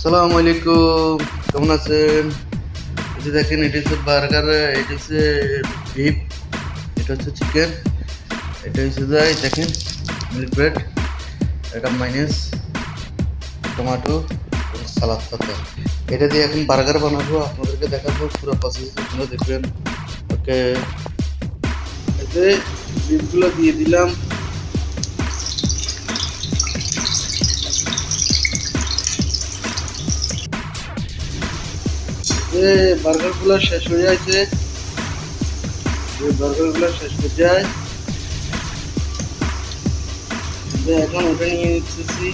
আসসালামু আলাইকুম, কেমন আছেন? এই যে দেখেন, এটা হচ্ছে বার্গার, এটা হচ্ছে বিফ, এটা হচ্ছে চিকেন, এটা হচ্ছে দেখেন মিল্ক ব্রেড, এটা মাইনাস টমেটো সালাদ সাথে। এটা দিয়ে এখন বার্গার বানাবো, আপনাদেরকে দেখাবো পুরো প্রসেস, আপনারা দেখবেন। ওকে, এতে বিফগুলো দিয়ে দিলাম। বার্গারগুলো শেষ হয়ে যাচ্ছে, বার্গারগুলো শেষ হয়ে যায়। এখন ওটা নিয়ে নিতেছি।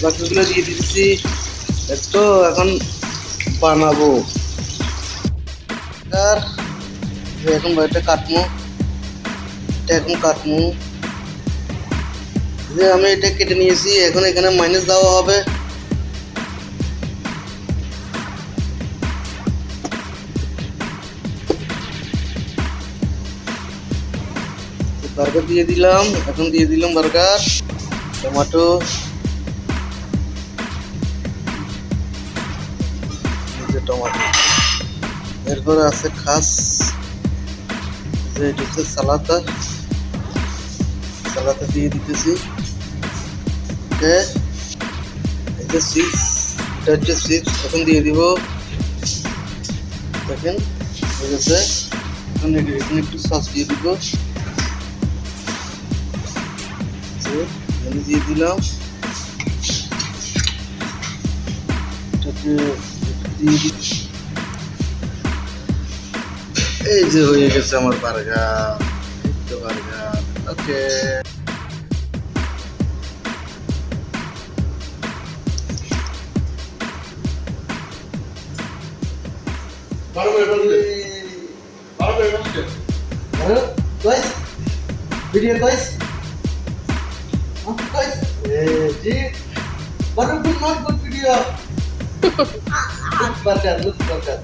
বাকিগুলো দিয়ে দিচ্ছি। তো এখন বানাবো, আর এখন এটা কাটবো, এটা এখন কাটবো। যে আমি এটা কেটে নিয়েছি, এখন এখানে মাইনাস দেওয়া হবে। বার্গার দিয়ে দিলাম, এখন দিয়ে দিলাম বার্গার, টমেটো, টমেটো, এরপরে আছে খাস, এটা হচ্ছে সালাদা, সালাদা দিয়ে দিতেছি। এটা চিপস, এটা হচ্ছে চিপস, এখন দিয়ে দিব। দেখেন হয়ে গেছে। এখন এখানে একটু সস দিয়ে দিব, দিয়ে দিলাম। এই যে হয়ে গেছে আমার burger, burger. Okay, video guys, guys, जी, but good not good video. Look burger, burger.